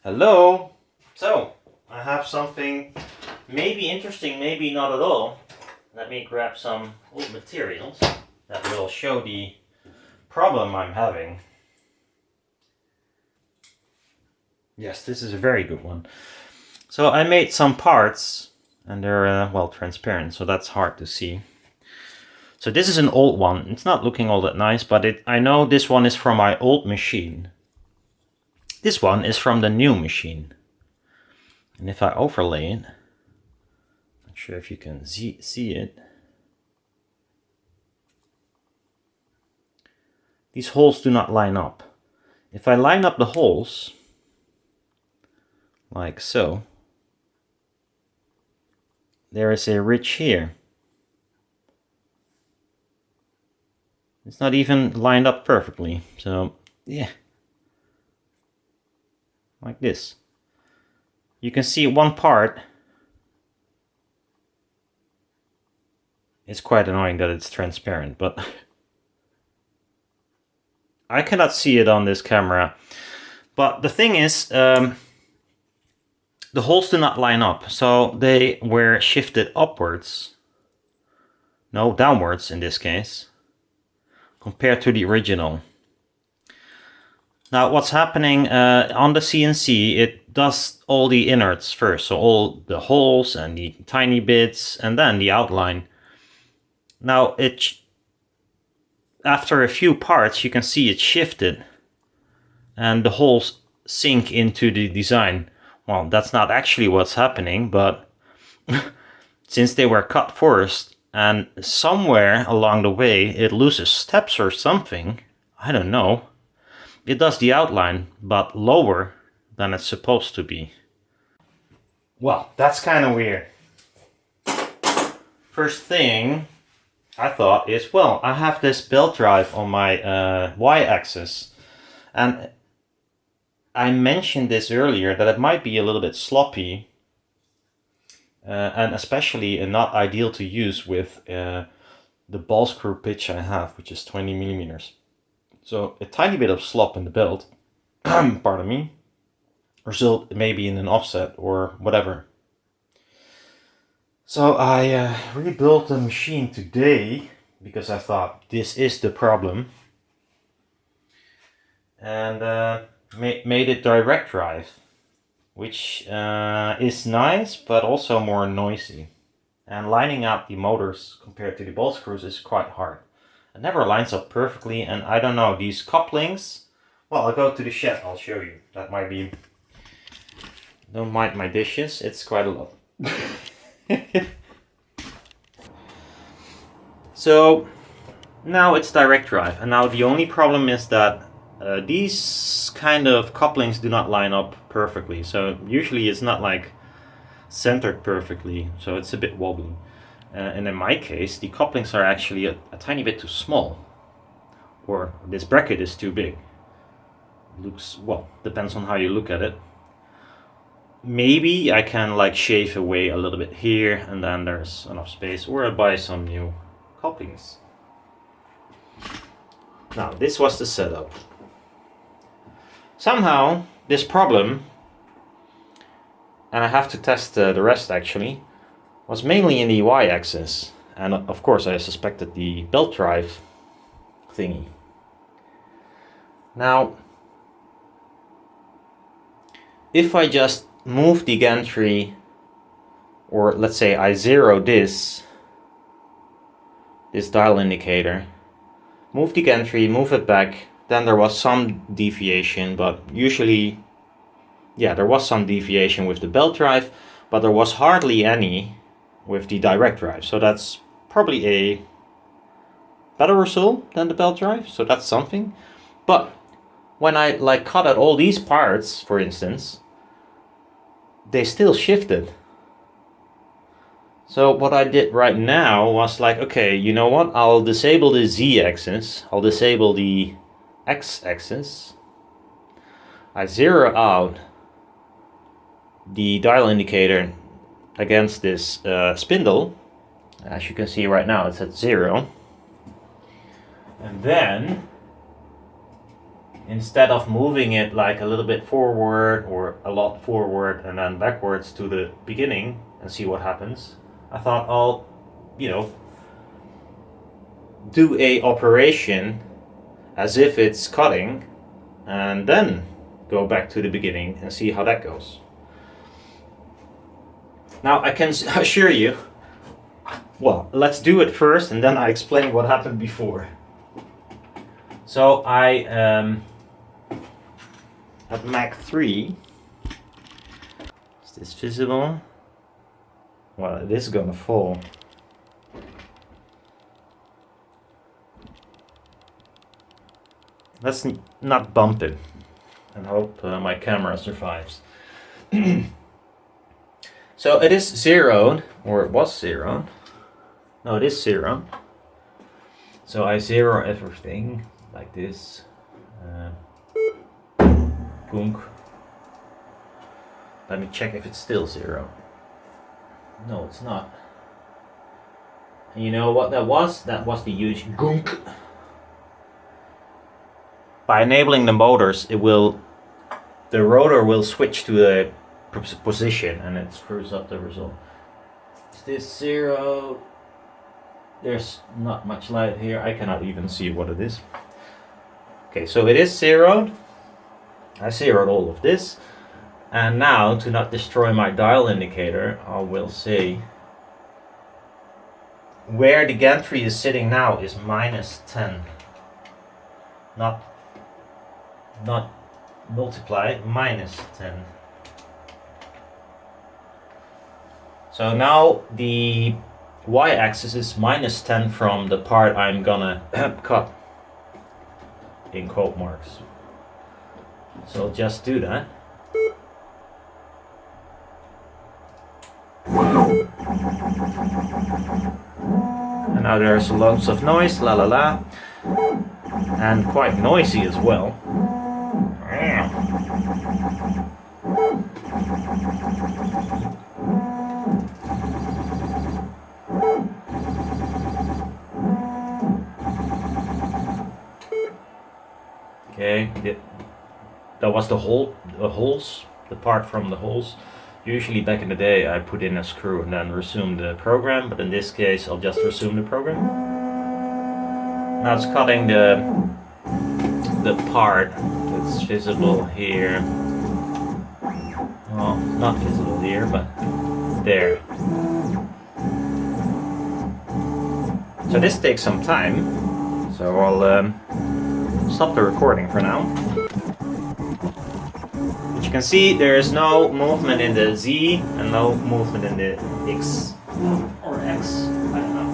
Hello! So, I have something maybe interesting, maybe not at all. Let me grab some old materials that will show the problem I'm having. Yes, this is a very good one. So I made some parts and they're well transparent, so that's hard to see. So this is an old one. It's not looking all that nice, but I know this one is from my old machine. This one is from the new machine. And if I overlay it, not sure if you can see it. These holes do not line up. If I line up the holes, like so, there is a ridge here. It's not even lined up perfectly, so yeah, like this. You can see one part. It's quite annoying that it's transparent, but I cannot see it on this camera. But the thing is, the holes do not line up, so they were shifted upwards. No, downwards in this case, compared to the original. Now what's happening on the CNC, it does all the innards first, so all the holes and the tiny bits and then the outline. Now after a few parts you can see it shifted and the holes sink into the design. Well, that's not actually what's happening, but since they were cut first and somewhere along the way it loses steps or something, I don't know, it does the outline but lower than it's supposed to be. Well, that's kind of weird. First thing I thought is, well, I have this belt drive on my y-axis, and I mentioned this earlier that it might be a little bit sloppy, and especially not ideal to use with the ball screw pitch I have, which is 20 millimeters. So a tiny bit of slop in the belt, pardon me, result maybe in an offset or whatever. So I rebuilt the machine today because I thought this is the problem, and made it direct drive, which is nice but also more noisy. And lining up the motors compared to the ball screws is quite hard. It never lines up perfectly, and I don't know, these couplings, well, I'll go to the shed, I'll show you. That might be, don't mind my dishes, it's quite a lot. So now it's direct drive, and now the only problem is that these kind of couplings do not line up perfectly. So usually it's not like centered perfectly, so it's a bit wobbly. And in my case, the couplings are actually a tiny bit too small, or this bracket is too big. Looks, well, depends on how you look at it. Maybe I can like shave away a little bit here and then there's enough space, or I buy some new couplings. Now this was the setup. Somehow this problem, and I have to test the rest actually, was mainly in the y-axis, and of course I suspected the belt drive thingy. Now if I just move the gantry, or let's say I zero this dial indicator, move the gantry, move it back, then there was some deviation, but usually, yeah, there was some deviation with the belt drive, but there was hardly any with the direct drive. So that's probably a better result than the belt drive, so that's something. But when I like cut out all these parts, for instance, they still shifted. So what I did right now was like, okay, you know what, I'll disable the z-axis, I'll disable the x-axis, I zero out the dial indicator against this spindle. As you can see right now it's at 0, and then instead of moving it like a little bit forward or a lot forward and then backwards to the beginning and see what happens, I thought I'll, do a operation as if it's cutting and then go back to the beginning and see how that goes. Now I can assure you, well, let's do it first and then I explain what happened before. So I at Mac 3, is this visible? Well, it is gonna fall. Let's not bump it and hope my camera survives. So it is zeroed, or it was zeroed. No, it is zeroed. So I zero everything like this. Boom. Let me check if it's still zero. No, it's not. And you know what that was? That was the huge gunk. By enabling the motors, the rotor will switch to a position and it screws up the result. Is this zero? There's not much light here. I cannot even see what it is. Okay, so it is zeroed. I zeroed all of this. And now, to not destroy my dial indicator, I will say where the gantry is sitting now is -10. Not multiply, -10. So now the y-axis is -10 from the part I'm gonna cut in quote marks. So just do that. And now there's lots of noise, la la la, and quite noisy as well. Okay, that was the holes, the part from the holes. Usually back in the day I put in a screw and then resume the program, but in this case I'll just resume the program. Now it's cutting the part that's visible here. Well, not visible here, but there. So this takes some time, so I'll stop the recording for now. As you can see, there is no movement in the Z and no movement in the X or X. I don't know.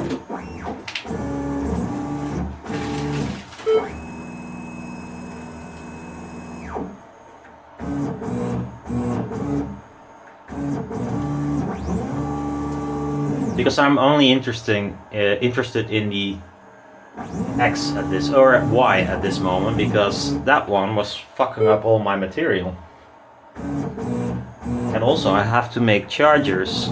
Because I'm only interested in the X at this, or Y at this moment, because that one was fucking up all my material. And also I have to make chargers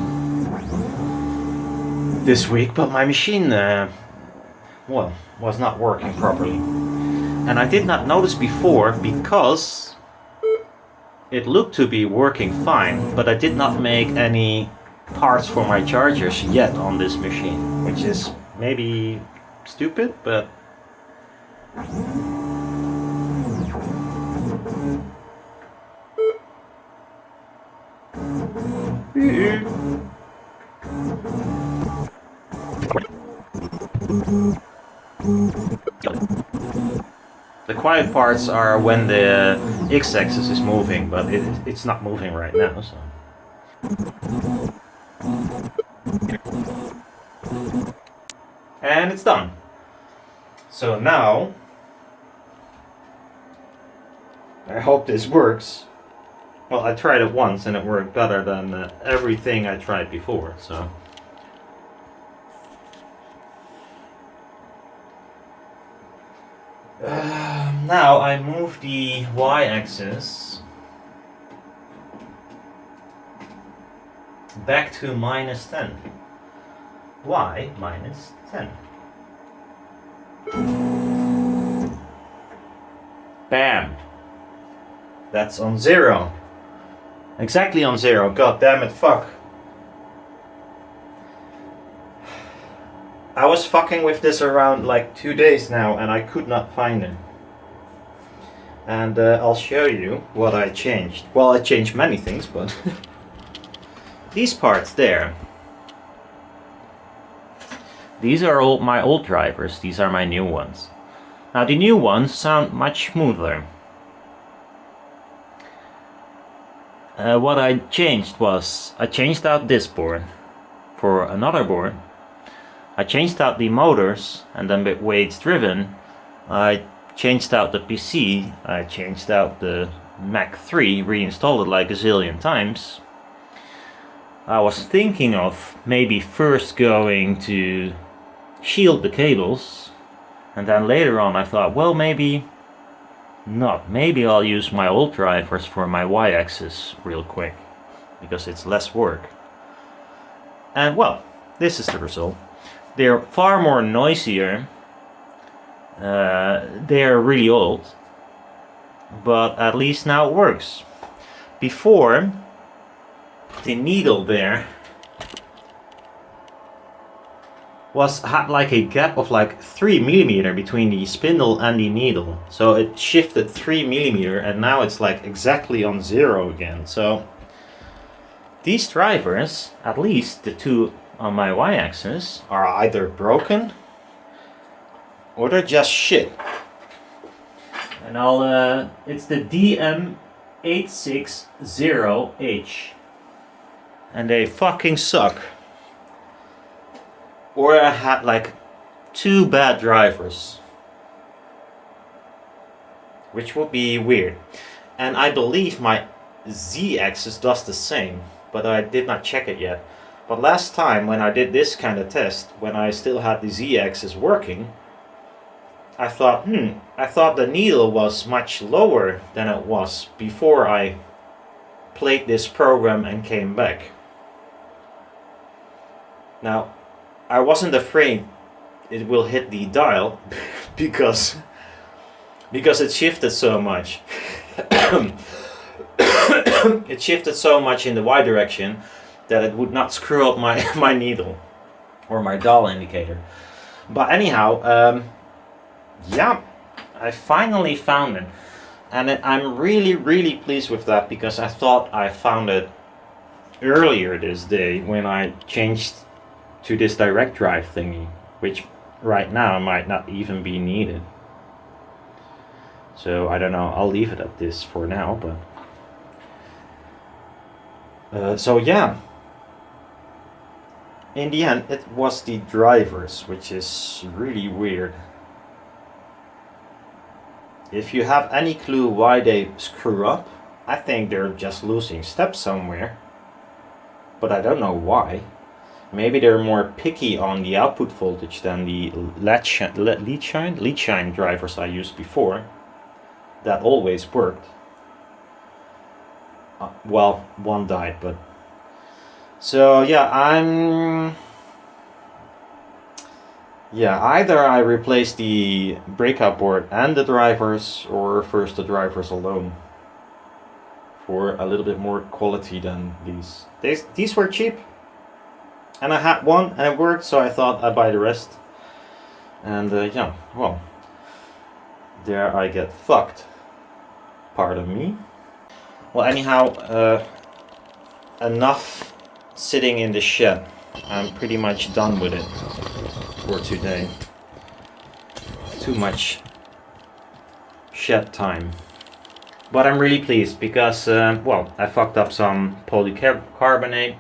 this week, but my machine was not working properly. And I did not notice before because it looked to be working fine, but I did not make any parts for my chargers yet on this machine, which is maybe stupid, but the quiet parts are when the x-axis is moving, but it's not moving right now, so. And it's done. So now, I hope this works. Well, I tried it once and it worked better than everything I tried before, so. Now I move the y-axis back to -10. Y -10. Bam! That's on 0. Exactly on 0. God damn it, fuck. I was fucking with this around like 2 days now and I could not find it. And I'll show you what I changed. Well, I changed many things, but these parts there. These are all my old drivers. These are my new ones. Now the new ones sound much smoother. What I changed was, I changed out this board for another board. I changed out the motors, and then the way it's driven, I changed out the PC, I changed out the Mac 3, reinstalled it like a zillion times. I was thinking of maybe first going to shield the cables, and then later on I thought, well, maybe not. Maybe I'll use my old drivers for my Y-axis real quick, because it's less work. And well, this is the result. They're far more noisier. They're really old, but at least now it works. Before, the needle there had like a gap of like 3mm between the spindle and the needle, so it shifted 3mm, and now it's like exactly on 0 again. So these drivers, at least the two on my Y-axis, are either broken or they're just shit. And it's the DM860H, and they fucking suck. Or I had like 2 bad drivers, which would be weird. And I believe my Z-axis does the same, but I did not check it yet. But last time when I did this kind of test, when I still had the Z-axis working, I thought the needle was much lower than it was before I played this program and came back. Now, I wasn't afraid it will hit the dial because it shifted so much. It shifted so much in the Y direction that it would not screw up my needle or my dial indicator. But anyhow, yeah, I finally found it, and I'm really pleased with that, because I thought I found it earlier this day when I changed to this direct drive thingy, which right now might not even be needed. So I don't know, I'll leave it at this for now, but so yeah, in the end it was the drivers, which is really weird. If you have any clue why they screw up, I think they're just losing steps somewhere, but I don't know why. Maybe they're more picky on the output voltage than the lead shine drivers I used before. That always worked. Well, one died, but... So yeah, either I replace the breakout board and the drivers, or first the drivers alone, for a little bit more quality than these. These were cheap, and I had one and it worked, so I thought I'd buy the rest. And yeah, well, there I get fucked. Pardon me. Well, anyhow, enough sitting in the shed. I'm pretty much done with it for today. Too much shed time. But I'm really pleased because, well, I fucked up some polycarbonate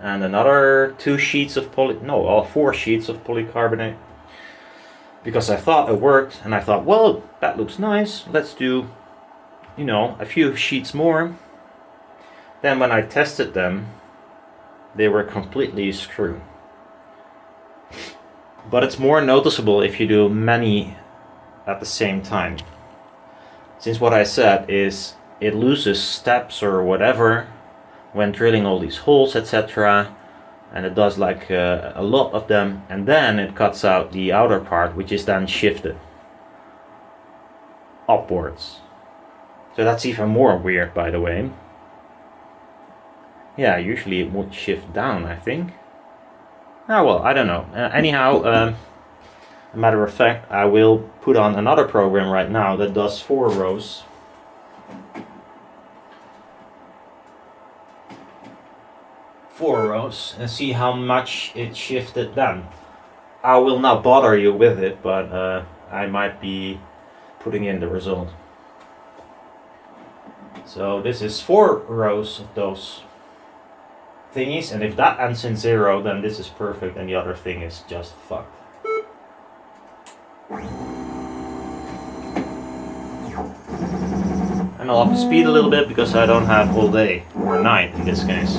and another 4 sheets of polycarbonate, because I thought it worked, and I thought, well, that looks nice, let's do, you know, a few sheets more. Then when I tested them, they were completely screwed. But it's more noticeable if you do many at the same time, since what I said is it loses steps or whatever when drilling all these holes, etc., and it does like a lot of them, and then it cuts out the outer part, which is then shifted. upwards. So that's even more weird, by the way. Yeah, usually it would shift down, I think. Ah, well, I don't know. Anyhow, a matter of fact, I will put on another program right now that does 4 rows. 4 rows, and see how much it shifted then. I will not bother you with it, but I might be putting in the result. So this is 4 rows of those thingies, and if that ends in 0, then this is perfect and the other thing is just fucked. And I'll have to speed a little bit because I don't have all day, or night in this case.